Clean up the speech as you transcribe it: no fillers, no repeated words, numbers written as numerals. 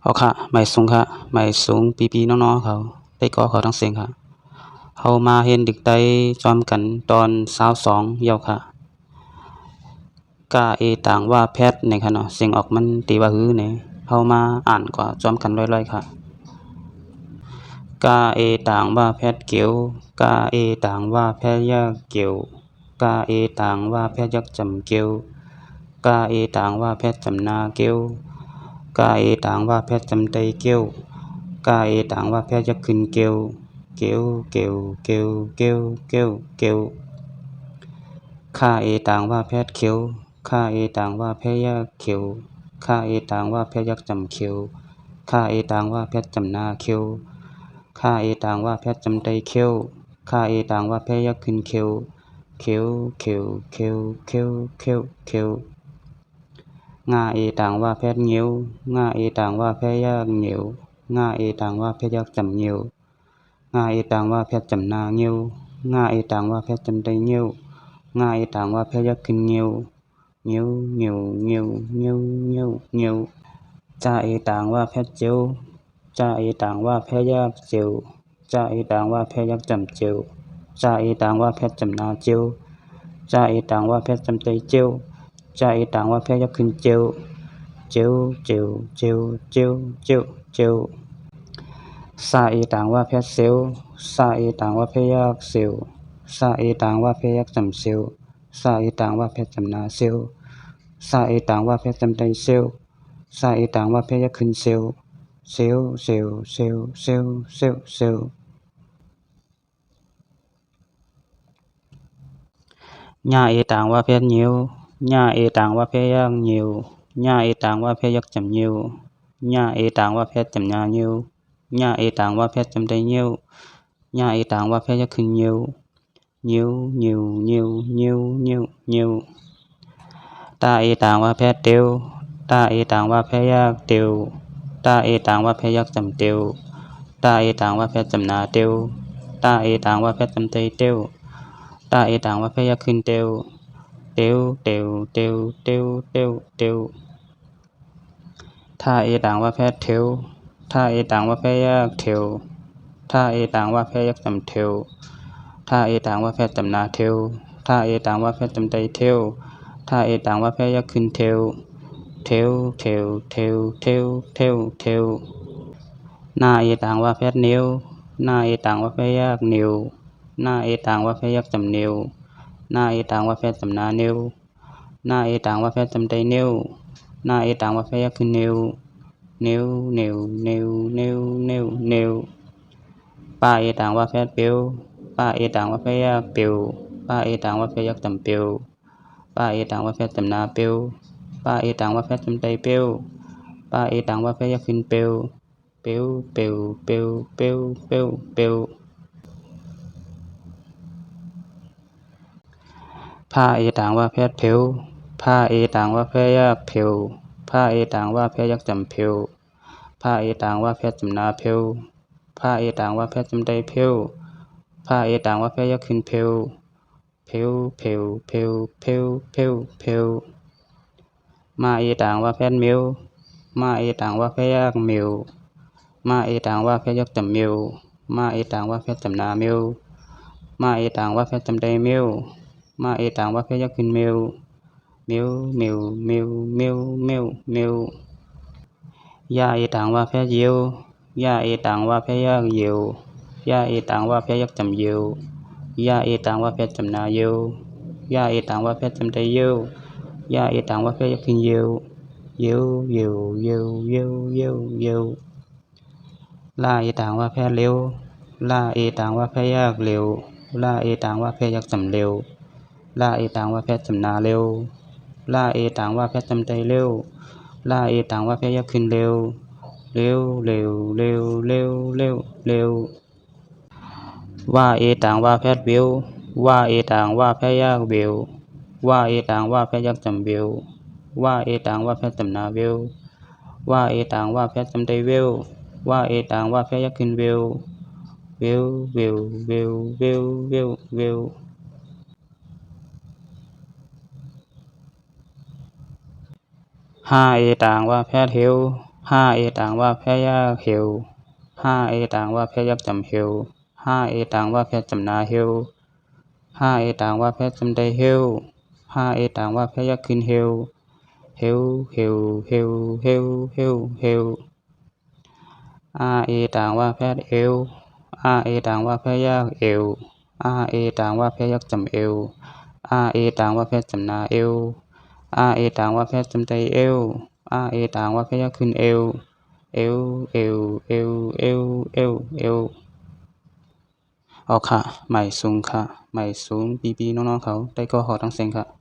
เอาค่ะไม่สูงค่ะไม่สูงปีน้องๆเขาได้ก่อเขาทั้งเสียงค่ะเฮามาเห็นดึกได้จอมกันตอน22เหี่ยวค่ะกาเอต่างว่าแพทย์นี่ค่ะเนาะเสียงออกมันตีว่าฮือนี่เฮามาอ่านก็จอมกันร่อยๆค่ะกาเอต่างว่าแพทย์เกียวกาเอต่างว่าแพทย์ยากเกียวกาเอต่างว่าแพทย์ยักจำเกียวกาเอต่างว่าแพทย์จำนาเกียวกาเอต่างว่าแพทย์จำไตเกียวกาเอต่างว่าแพทย์ยักขึ้นเกียวเกียวเกียวเกียวเกียวเกียวเกียวข้าเอต่างว่าแพทย์เขียวข้าเอต่างว่าแพทย์ยักเขียวข้าเอต่างว่าแพทย์ยักจำเขียวข้าเอต่างว่าแพทย์จำนาเขียวข้าเอต่างว่าแพทย์จำไตเขียวข้าเอต่างว่าแพทย์ยักขึ้นเขียวเขียวเขียวเขียวเขียวเขียวเขียวงาเอต่างว่าแพทย์เงียวงาเอต่างว่าแพทย์ยักเงียวงาเอต่างว่าแพทย์ยักจำเงียวงาเอต่างว่าแพทย์จำนาเงียวงาเอต่างว่าแพทย์จำไตเงียวงาเอต่างว่าแพทย์ยักขึ้นเงียวเงียวเงียวเงียวเงียวเงียวเงียวจ้าเอต่างว่าแพทย์เจียวจ้าเอต่างว่าแพทย์ยักเจียวจ้าเอต่างว่าแพทย์ยักจำเจียวจ้าเอต่างว่าแพทย์จำนาเจียวจ้าเอต่างว่าแพทย์จำไตเจียวจ้าเอต่างว่าแพทย์ยักขึ้นเจียวเจียวเจียวเจียวเจียวเจียวเจียวซาเอต่างว่าแพทย์เซียวซาเอต่างว่าแพทย์ยักเซียวซาเอต่างว่าแพทย์ยักจำเซียวซาเอต่างว่าแพทย์จำนาเซียวซาเอต่างว่าแพทย์จำไตเซียวซาเอต่างว่าแพทย์ยักขึ้นเซียวเซียวเซียวเซียวเซียวเซียวเซียวญาเอต่างว่าแพทย์เหียวญาเอต่างว่าแพทย์ยักเหียวญาเอต่างว่าแพทย์ยักจำเหียวญาเอต่างว่าแพทย์จำนาเหียวญาเอต่างว่าแพทย์จำไตเหียวญาเอต่างว่าแพทย์ยักขึ้นเหียวเหียวเหียวเหียวเหียวเหียวเหียวตาเอต่างว่าแพทย์เตียวตาเอต่างว่าแพทย์ยักเตียวตาเอต่างว่าแพทย์ยักจำเตียวตาเอต่างว่าแพทย์จำนาเตียวตาเอต่างว่าแพทย์จำไตเตียวตาเอต่างว่าแพทย์ยักขึ้นเตียวเตียวเตียวเตียวเตียวเตียวเตียวท่าเอต่างว่าแพทย์เทียวท่าเอต่างว่าแพทย์ยักเทียวท่าเอต่างว่าแพทย์ยักจำเทียวท่าเอต่างว่าแพทย์จำนาเทียวท่าเอต่างว่าแพทย์จำไตเทียวท่าเอต่างว่าแพทย์ยักขึ้นเทียวเทียวเทียวเทียวเทียวเทียวเทียวหน้าเอต่างว่าแพทย์นิ้วหน้าเอต่างว่าแพทย์ยักนิ้วหน้าเอต่างว่าแพทย์ยักจำนิ้วหน้าเอต่างว่าแพทย์จำนานิ้วหน้าเอต่างว่าแพทย์จำไตนิ้วหน้าเอต่างว่าแพทย์ยักขึ้นนิ้วนิ้วนิ้วนิ้วนิ้วนิ้วนิ้วป้าเอต่างว่าแพทย์เปียวป้าเอต่างว่าแพทย์ยักเปียวป้าเอต่างว่าแพทย์ยักจำเปียวป้าเอต่างว่าแพทย์จำนาเปียวป้าเอต่างว่าแพทย์จำไตเปียวป้าเอต่างว่าแพทย์ยักขึ้นเปียวเปียวเปียวเปียวเปียวเปียวเปียวผ้าเอต่างว่าแพทย์เพียวผ้าเอต่างว่าแพทย์ยักเพียวผ้าเอต่างว่าแพทย์ยักจำเพียวผ้าเอต่างว่าแพทย์จำนาเพียวผ้าเอต่างว่าแพทย์จำไตเพียวผ้าเอต่างว่าแพทย์ยักขึ้นเพียวเพียวเพียวเพียวเพียวเพียวเพียวมาเอต่างว่าแพทย์มิวมาเอต่างว่าแพทย์ยักมิวมาเอต่างว่าแพทย์ยักจำมิวมาเอต่างว่าแพทย์จำนามิวมาเอต่างว่าแพทย์จำไตมิวมาเอต่างว่าแพทย์ยักขึ้นมิวมิวมิวมิวมิวมิวมิวยาเอต่างว่าแพทย์เยียวยาเอต่างว่าแพทย์ยักเยียวยาเอต่างว่าแพทย์ยักจำเยียวยาเอต่างว่าแพทย์จำนาเยียวยาเอต่างว่าแพทย์จำไตเยียวยาเอต่างว่าแพทย์ยักขึ้นเยียวเยียวเยียวเยียวเยียวเยียวเยียวลาเอต่างว่าแพทย์เร็วลาเอต่างว่าแพทย์ยักเร็วลาเอต่างว่าแพทย์ยักจำเร็วลาเอต่างว่าแพทย์จำนาเร็วลาเอต่างว่าแพทย์จำไตเร็วลาเอต่างว่าแพทย์ยักขึ้นเร็วเร็วเร็วเร็วเร็วเร็วเร็วว่าเอต่างว่าแพทย์วิวว่าเอต่างว่าแพทย์ยักวิวว่าเอต่างว่าแพทย์ยักจำวิวว่าเอต่างว่าแพทย์จำนาวิวว่าเอต่างว่าแพทย์จำไตวิวว่าเอต่างว่าแพทย์ยักขึ้นวิววิววิววิววิววิววิวห้าเอต่างว่าแพทย์เหียว 5 เอต่างว่าแพยักเฮว5 เอต่างว่าแพยักจำเฮว5 เอต่างว่าแพจำนาเฮว5 เอต่างว่าแพจำได้เฮว5 เอต่างว่าแพยักขึ้นเฮวเฮวเฮวเฮวเฮวเฮวเฮว5 เอต่างว่าแพเอว5 เอต่างว่าแพยักเอว5 เอต่างว่าแพยักจำเอว5 เอต่างว่าแพจำนาเอว5 เอต่างว่าแพจำได้เอว5 เอต่างว่าแพยักขึ้นเอวเอวเอวเอวเอวเอวเอวออกค่ะใหม่สูงค่ะใหม่สูงพี่ๆน้องๆเขาได้ก็ขอทั้งเสียงค่ะ